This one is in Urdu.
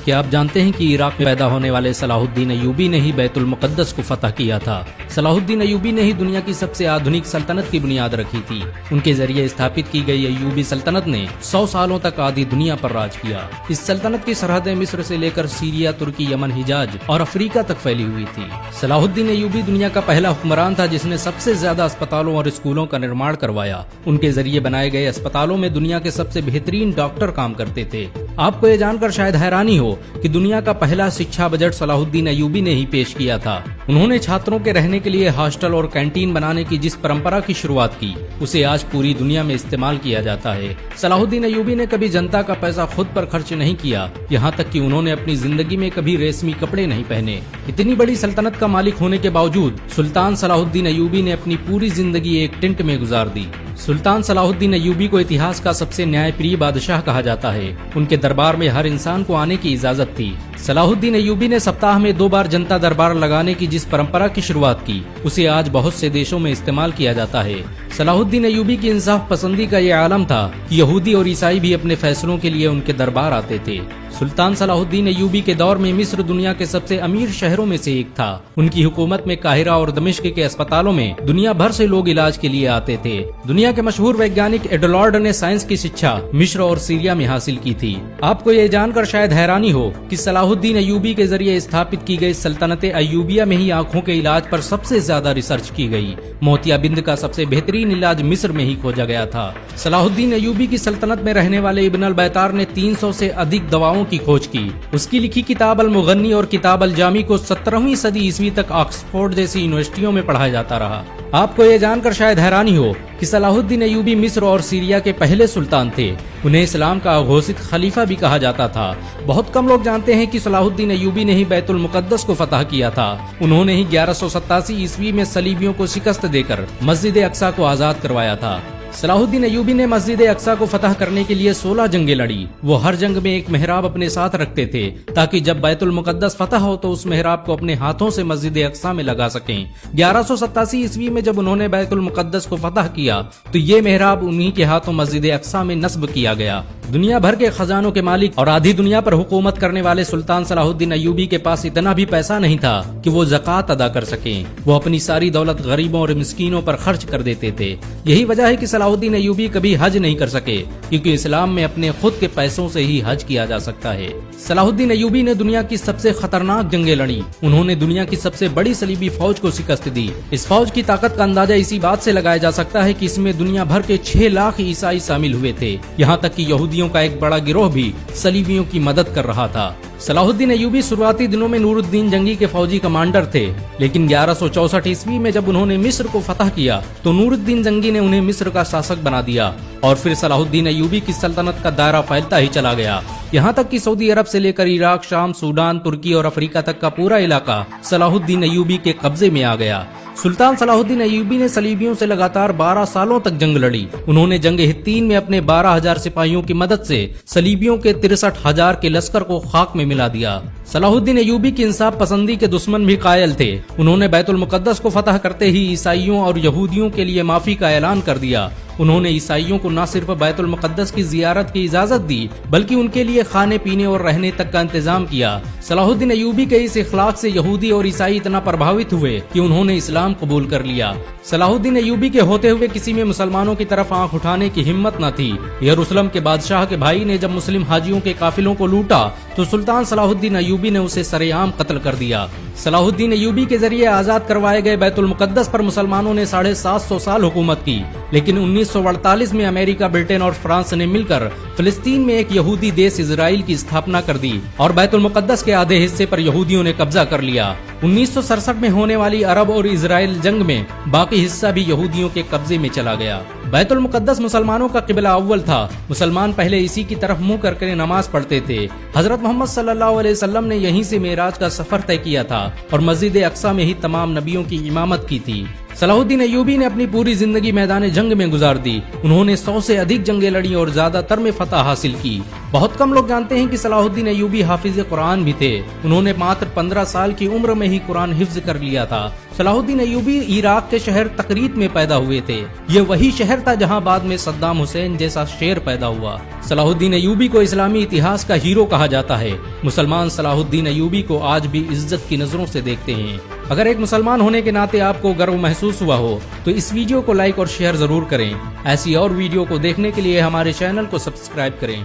کیا آپ جانتے ہیں کہ عراق میں پیدا ہونے والے صلاح الدین ایوبی نے ہی بیت المقدس کو فتح کیا تھا؟ صلاح الدین ایوبی نے ہی دنیا کی سب سے آدھنک سلطنت کی بنیاد رکھی تھی۔ ان کے ذریعے استھاپت کی گئی ایوبی سلطنت نے 100 سالوں تک آدھی دنیا پر راج کیا۔ اس سلطنت کی سرحدیں مصر سے لے کر سیریا، ترکی، یمن، حجاز اور افریقہ تک پھیلی ہوئی تھی۔ صلاح الدین ایوبی دنیا کا پہلا حکمران تھا جس نے سب سے زیادہ اسپتالوں اور اسکولوں کا نرمان کروایا۔ ان کے ذریعے بنائے گئے اسپتالوں میں دنیا کے سب سے بہترین ڈاکٹر کام کرتے تھے۔ آپ کو یہ جان کر شاید حیرانی ہو کہ دنیا کا پہلا شکشا بجٹ صلاح الدین ایوبی نے ہی پیش کیا تھا۔ انہوں نے چھاتروں کے رہنے کے لیے ہاسٹل اور کینٹین بنانے کی جس پرمپرا کی شروعات کی اسے آج پوری دنیا میں استعمال کیا جاتا ہے۔ صلاح الدین ایوبی نے کبھی جنتا کا پیسہ خود پر خرچ نہیں کیا، یہاں تک کہ انہوں نے اپنی زندگی میں کبھی ریشمی کپڑے نہیں پہنے۔ اتنی بڑی سلطنت کا مالک ہونے کے باوجود سلطان صلاح الدین ایوبی نے اپنی پوری زندگی ایک ٹینٹ میں گزار دی۔ سلطان صلاح الدین ایوبی کو اتہاس کا سب سے نیائے پریہ بادشاہ کہا جاتا ہے۔ ان کے دربار میں ہر انسان کو آنے کی اجازت تھی۔ صلاح الدین ایوبی نے سپتاہ میں 2 بار جنتا دربار لگانے کی جس پرمپرا کی شروعات کی اسے آج بہت سے دیشوں میں استعمال کیا جاتا ہے۔ صلاح الدین ایوبی کی انصاف پسندی کا یہ عالم تھا کہ یہودی اور عیسائی بھی اپنے فیصلوں کے لیے ان کے دربار آتے تھے۔ سلطان صلاح الدین ایوبی کے دور میں مصر دنیا کے سب سے امیر شہروں میں سے ایک تھا۔ ان کی حکومت میں قاہرہ اور دمشق کے اسپتالوں میں دنیا بھر سے لوگ علاج کے لیے آتے تھے۔ دنیا کے مشہور ویگیانک ایڈولارڈ نے سائنس کی شکشا مصر اور سیریا میں حاصل کی تھی۔ آپ کو یہ جان کر شاید حیرانی ہو کہ صلاح الدین ایوبی کے ذریعے استھاپت کی گئی سلطنت ایوبیہ میں ہی آنکھوں کے علاج پر سب سے زیادہ ریسرچ کی گئی۔ موتیا بند کا سب سے بہترین علاج مصر میں ہی کھوجا گیا تھا۔ صلاح الدین ایوبی کی سلطنت میں رہنے والے ابن البیطار نے 300 سے ادھک دواؤں کی کھوج کی۔ اس کی لکھی کتاب المغنی اور کتاب الجامی کو 17ویں صدی عیسوی تک آکسفورڈ جیسی یونیورسٹیوں میں پڑھایا جاتا رہا۔ آپ کو یہ جان کر شاید حیرانی ہو کہ صلاح الدین ایوبی مصر اور سیریا کے پہلے سلطان تھے۔ انہیں اسلام کا اگھوષت خلیفہ بھی کہا جاتا تھا۔ بہت کم لوگ جانتے ہیں کہ صلاح الدین ایوبی نے ہی بیت المقدس کو فتح کیا تھا۔ انہوں نے ہی 1187 عیسوی میں صلیبیوں کو شکست دے کر مسجد اقصی کو آزاد کروایا تھا۔ صلاح الدین ایوبی نے مسجد اقصی کو فتح کرنے کے لیے 16 جنگیں لڑی۔ وہ ہر جنگ میں ایک محراب اپنے ساتھ رکھتے تھے تاکہ جب بیت المقدس فتح ہو تو اس محراب کو اپنے ہاتھوں سے مسجد اقصی میں لگا سکیں۔ 1187 عیسوی میں جب انہوں نے بیت المقدس کو فتح کیا تو یہ محراب انہی کے ہاتھوں مسجد اقصی میں نصب کیا گیا۔ دنیا بھر کے خزانوں کے مالک اور آدھی دنیا پر حکومت کرنے والے سلطان صلاح الدین ایوبی کے پاس اتنا بھی پیسہ نہیں تھا کہ وہ زکوٰۃ ادا کر سکیں۔ وہ اپنی ساری دولت غریبوں اور مسکینوں پر خرچ کر دیتے تھے۔ یہی وجہ ہے کہ صلاح الدین ایوبی کبھی حج نہیں کر سکے، کیونکہ اسلام میں اپنے خود کے پیسوں سے ہی حج کیا جا سکتا ہے۔ صلاح الدین ایوبی نے دنیا کی سب سے خطرناک جنگیں لڑی۔ انہوں نے دنیا کی سب سے بڑی صلیبی فوج کو شکست دی۔ اس فوج کی طاقت کا اندازہ اسی بات سے لگایا جا سکتا ہے کہ اس میں دنیا بھر کے 6 لاکھ عیسائی شامل ہوئے تھے، یہاں تک کہ یہودیوں کا ایک بڑا گروہ بھی صلیبیوں کی مدد کر رہا تھا۔ صلاح الدین ایوبی شروعاتی دنوں میں نور الدین جنگی کے فوجی کمانڈر تھے، لیکن 1164 عیسوی میں جب انہوں نے مصر کو فتح کیا تو نور الدین جنگی نے انہیں مصر کا شاسک بنا دیا، اور پھر صلاح الدین ایوبی کی سلطنت کا دائرہ پھیلتا ہی چلا گیا، یہاں تک کہ سعودی عرب سے لے کر عراق، شام، سوڈان، ترکی اور افریقہ تک کا پورا علاقہ صلاح الدین ایوبی کے قبضے میں آ گیا۔ سلطان صلاح الدین ایوبی نے صلیبیوں سے لگاتار 12 سالوں تک جنگ لڑی۔ انہوں نے جنگ حطین میں اپنے 12,000 سپاہیوں کی مدد سے صلیبیوں کے 63,000 کے لشکر کو خاک میں ملا دیا۔ صلاح الدین ایوبی کی انصاف پسندی کے دشمن بھی قائل تھے۔ انہوں نے بیت المقدس کو فتح کرتے ہی عیسائیوں اور یہودیوں کے لیے معافی کا اعلان کر دیا۔ انہوں نے عیسائیوں کو نہ صرف بیت المقدس کی زیارت کی اجازت دی بلکہ ان کے لیے کھانے پینے اور رہنے تک کا انتظام کیا۔ صلاح الدین ایوبی کے اس اخلاق سے یہودی اور عیسائی اتنا پربھاوت ہوئے کہ انہوں نے اسلام قبول کر لیا۔ صلاح الدین ایوبی کے ہوتے ہوئے کسی میں مسلمانوں کی طرف آنکھ اٹھانے کی ہمت نہ تھی۔ یروشلم کے بادشاہ کے بھائی نے جب مسلم حاجیوں کے قافلوں کو لوٹا تو سلطان صلاح الدین ایوبی نے اسے سرے عام قتل کر دیا۔ صلاح الدین ایوبی کے ذریعے آزاد کروائے گئے بیت المقدس پر مسلمانوں نے 750 سال حکومت کی، لیکن 1948 میں امریکہ، برطانیہ اور فرانس نے مل کر فلسطین میں ایک یہودی دیش اسرائیل کی استھاپنا کر دی اور بیت المقدس کے آدھے حصے پر یہودیوں نے قبضہ کر لیا۔ 1967 میں ہونے والی عرب اور اسرائیل جنگ میں باقی حصہ بھی یہودیوں کے قبضے میں چلا گیا۔ بیت المقدس مسلمانوں کا قبلہ اول تھا۔ مسلمان پہلے اسی کی طرف منہ کر کے نماز پڑھتے تھے۔ حضرت محمد صلی اللہ علیہ وسلم نے یہیں سے معراج کا سفر طے کیا تھا اور مسجد اقصی میں ہی تمام نبیوں کی امامت کی تھی۔ صلاح الدین ایوبی نے اپنی پوری زندگی میدان جنگ میں گزار دی۔ انہوں نے 100 سے ادھک جنگیں لڑی اور زیادہ تر میں فتح حاصل کی۔ بہت کم لوگ جانتے ہیں کہ صلاح الدین ایوبی حافظ قرآن بھی تھے۔ انہوں نے ماتر 15 سال کی عمر میں ہی قرآن حفظ کر لیا تھا۔ صلاح الدین ایوبی عراق کے شہر تقریت میں پیدا ہوئے تھے۔ یہ وہی شہر تھا جہاں بعد میں صدام حسین جیسا شیر پیدا ہوا۔ صلاح الدین ایوبی کو اسلامی اتہاس کا ہیرو کہا جاتا ہے۔ مسلمان صلاح الدین ایوبی کو آج بھی عزت کی نظروں سے دیکھتے ہیں۔ اگر ایک مسلمان ہونے کے ناطے آپ کو گرو محسوس ہوا ہو تو اس ویڈیو کو لائک اور شیئر ضرور کریں۔ ایسی اور ویڈیو کو دیکھنے کے لیے ہمارے چینل کو سبسکرائب کریں۔